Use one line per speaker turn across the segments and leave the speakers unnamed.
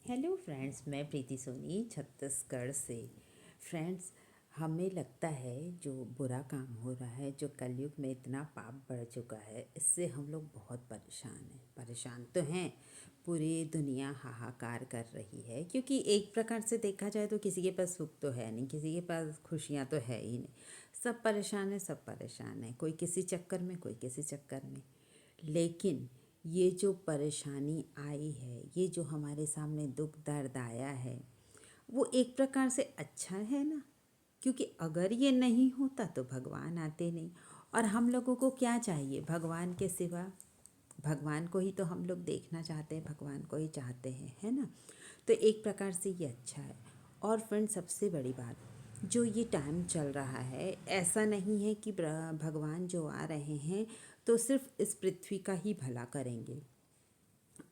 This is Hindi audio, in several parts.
हेलो फ्रेंड्स, मैं प्रीति सोनी छत्तीसगढ़ से। फ्रेंड्स, हमें लगता है जो बुरा काम हो रहा है, जो कलयुग में इतना पाप बढ़ चुका है, इससे हम लोग बहुत परेशान हैं। परेशान तो हैं, पूरी दुनिया हाहाकार कर रही है, क्योंकि एक प्रकार से देखा जाए तो किसी के पास सुख तो है नहीं, किसी के पास खुशियाँ तो है ही नहीं। सब परेशान है, सब परेशान है, कोई किसी चक्कर में, कोई किसी चक्कर में। लेकिन ये जो परेशानी आई है, ये जो हमारे सामने दुख दर्द आया है, वो एक प्रकार से अच्छा है ना। क्योंकि अगर ये नहीं होता तो भगवान आते नहीं। और हम लोगों को क्या चाहिए भगवान के सिवा? भगवान को ही तो हम लोग देखना चाहते हैं, भगवान को ही चाहते हैं, है ना। तो एक प्रकार से ये अच्छा है। और फ्रेंड, सबसे बड़ी बात, जो ये टाइम चल रहा है, ऐसा नहीं है कि भगवान जो आ रहे हैं तो सिर्फ इस पृथ्वी का ही भला करेंगे।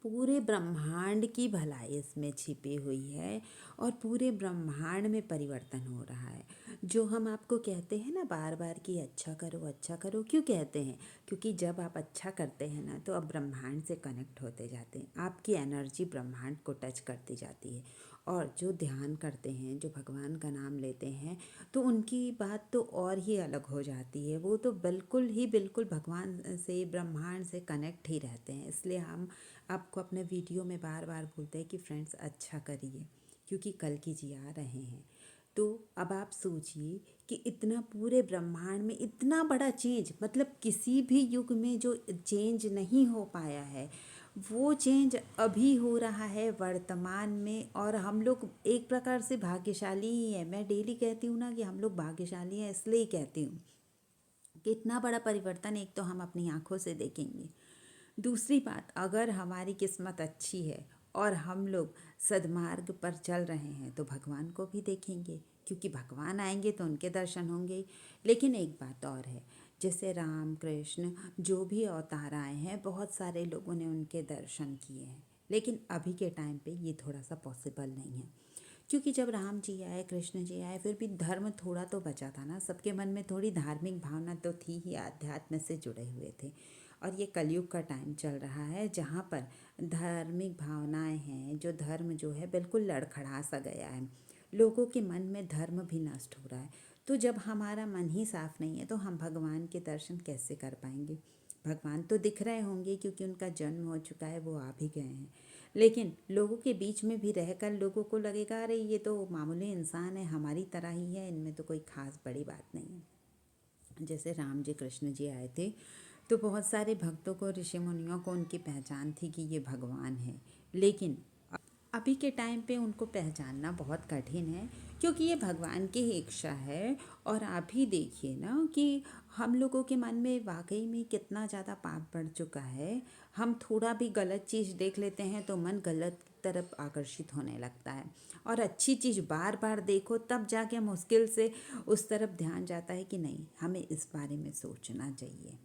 पूरे ब्रह्मांड की भलाई इसमें छिपी हुई है और पूरे ब्रह्मांड में परिवर्तन हो रहा है। जो हम आपको कहते हैं ना बार बार कि अच्छा करो अच्छा करो, क्यों कहते हैं? क्योंकि जब आप अच्छा करते हैं ना, तो आप ब्रह्मांड से कनेक्ट होते जाते हैं, आपकी एनर्जी ब्रह्मांड को टच करती जाती है। और जो ध्यान करते हैं, जो भगवान का नाम लेते हैं, तो उनकी बात तो और ही अलग हो जाती है। वो तो बिल्कुल भगवान से, ब्रह्मांड से कनेक्ट ही रहते हैं। इसलिए हम आपको अपने वीडियो में बार बार बोलते हैं कि फ्रेंड्स अच्छा करिए, क्योंकि कल की जी आ रहे हैं। तो अब आप सोचिए कि इतना पूरे ब्रह्मांड में इतना बड़ा चेंज, मतलब किसी भी युग में जो चेंज नहीं हो पाया है, वो चेंज अभी हो रहा है वर्तमान में। और हम लोग एक प्रकार से भाग्यशाली ही हैं। मैं डेली कहती हूँ ना कि हम लोग भाग्यशाली हैं, इसलिए ही कहती हूँ कि इतना बड़ा परिवर्तन एक तो हम अपनी आंखों से देखेंगे। दूसरी बात, अगर हमारी किस्मत अच्छी है और हम लोग सद्मार्ग पर चल रहे हैं तो भगवान को भी देखेंगे, क्योंकि भगवान आएंगे तो उनके दर्शन होंगे ही। लेकिन एक बात और है, जैसे राम कृष्ण जो भी अवतार आए हैं, बहुत सारे लोगों ने उनके दर्शन किए हैं। लेकिन अभी के टाइम पे ये थोड़ा सा पॉसिबल नहीं है, क्योंकि जब राम जी आए, कृष्ण जी आए, फिर भी धर्म थोड़ा तो बचा था ना। सबके मन में थोड़ी धार्मिक भावना तो थी ही, आध्यात्म से जुड़े हुए थे। और ये कलयुग का टाइम चल रहा है जहाँ पर धार्मिक भावनाएं हैं, जो धर्म जो है बिल्कुल लड़खड़ा सा गया है। लोगों के मन में धर्म भी नष्ट हो रहा है। तो जब हमारा मन ही साफ नहीं है तो हम भगवान के दर्शन कैसे कर पाएंगे? भगवान तो दिख रहे होंगे क्योंकि उनका जन्म हो चुका है, वो आ भी गए हैं। लेकिन लोगों के बीच में भी रहकर लोगों को लगेगा अरे ये तो मामूली इंसान है, हमारी तरह ही है, इनमें तो कोई खास बड़ी बात नहीं है। जैसे राम जी कृष्ण जी आए थे, तो बहुत सारे भक्तों को, ऋषि मुनियों को उनकी पहचान थी कि ये भगवान है। लेकिन अभी के टाइम पे उनको पहचानना बहुत कठिन है, क्योंकि ये भगवान की ही इच्छा है। और आप ही देखिए ना कि हम लोगों के मन में वाकई में कितना ज़्यादा पाप बढ़ चुका है। हम थोड़ा भी गलत चीज़ देख लेते हैं तो मन गलत तरफ आकर्षित होने लगता है। और अच्छी चीज़ बार बार देखो तब जाके मुश्किल से उस तरफ ध्यान जाता है कि नहीं, हमें इस बारे में सोचना चाहिए।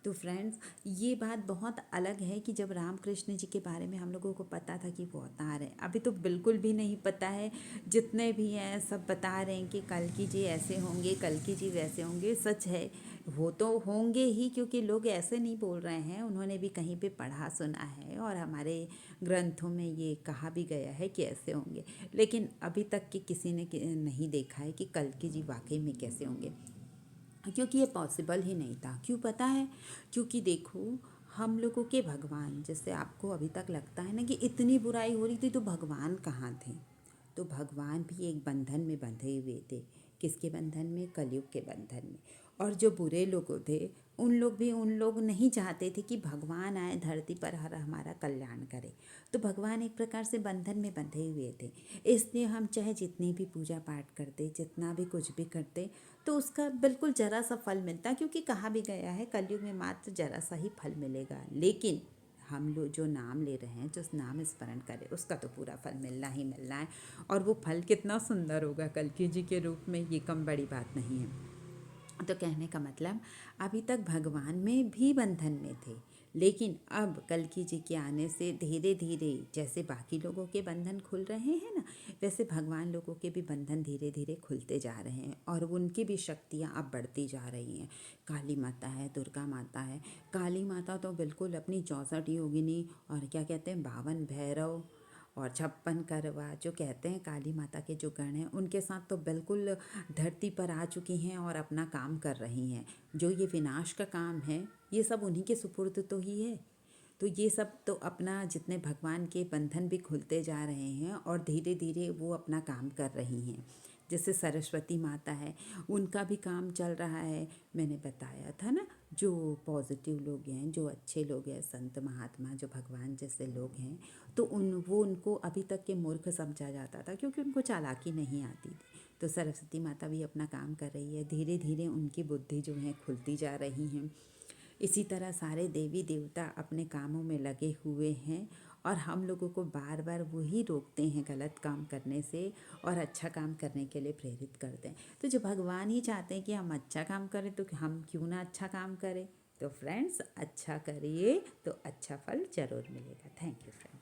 तो फ्रेंड्स, ये बात बहुत अलग है कि जब राम कृष्ण जी के बारे में हम लोगों को पता था कि वो अवतार है। अभी तो बिल्कुल भी नहीं पता है। जितने भी हैं सब बता रहे हैं कि कल की जी ऐसे होंगे, कल की जी वैसे होंगे। सच है, वो तो होंगे ही, क्योंकि लोग ऐसे नहीं बोल रहे हैं, उन्होंने भी कहीं पे पढ़ा सुना है और हमारे ग्रंथों में ये कहा भी गया है कि ऐसे होंगे। लेकिन अभी तक कि किसी ने नहीं देखा है कि कल की जी वाकई में कैसे होंगे, क्योंकि ये पॉसिबल ही नहीं था। क्यों पता है? क्योंकि देखो, हम लोगों के भगवान, जैसे आपको अभी तक लगता है ना कि इतनी बुराई हो रही थी तो भगवान कहाँ थे? तो भगवान भी एक बंधन में बंधे हुए थे। किसके बंधन में? कलयुग के बंधन में। और जो बुरे लोग थे, उन लोग नहीं चाहते थे कि भगवान आए धरती पर हर हमारा कल्याण करे। तो भगवान एक प्रकार से बंधन में बंधे हुए थे। इसलिए हम चाहे जितनी भी पूजा पाठ करते, जितना भी कुछ भी करते, तो उसका बिल्कुल जरा सा फल मिलता, क्योंकि कहा भी गया है कलयुग में मात्र जरा सा ही फल मिलेगा। लेकिन हम लोग जो नाम ले रहे हैं, जो नाम स्मरण करें, उसका तो पूरा फल मिलना ही मिलना है। और वो फल कितना सुंदर होगा कल्कि जी के रूप में, ये कम बड़ी बात नहीं है। तो कहने का मतलब, अभी तक भगवान में भी बंधन में थे, लेकिन अब कल्कि जी के आने से धीरे धीरे जैसे बाकी लोगों के बंधन खुल रहे हैं ना, वैसे भगवान लोगों के भी बंधन धीरे धीरे खुलते जा रहे हैं और उनकी भी शक्तियाँ अब बढ़ती जा रही हैं। काली माता है, दुर्गा माता है। काली माता तो बिल्कुल अपनी 64 योगिनी और क्या कहते हैं 52 भैरव और 56 करवा जो कहते हैं काली माता के जो गण हैं उनके साथ तो बिल्कुल धरती पर आ चुकी हैं और अपना काम कर रही हैं। जो ये विनाश का काम है ये सब उन्हीं के सुपुर्द तो ही है। तो ये सब तो अपना जितने भगवान के बंधन भी खुलते जा रहे हैं और धीरे धीरे वो अपना काम कर रही हैं। जैसे सरस्वती माता है उनका भी काम चल रहा है। मैंने बताया था ना, जो पॉजिटिव लोग हैं, जो अच्छे लोग हैं, संत महात्मा जो भगवान जैसे लोग हैं, तो वो उनको अभी तक के मूर्ख समझा जाता था क्योंकि उनको चालाकी नहीं आती थी। तो सरस्वती माता भी अपना काम कर रही है, धीरे धीरे उनकी बुद्धि जो है खुलती जा रही हैं। इसी तरह सारे देवी देवता अपने कामों में लगे हुए हैं और हम लोगों को बार बार वही रोकते हैं गलत काम करने से और अच्छा काम करने के लिए प्रेरित करते हैं। तो जो भगवान ही चाहते हैं कि हम अच्छा काम करें तो हम क्यों ना अच्छा काम करें। तो फ्रेंड्स, अच्छा करिए तो अच्छा फल ज़रूर मिलेगा। Thank you friends.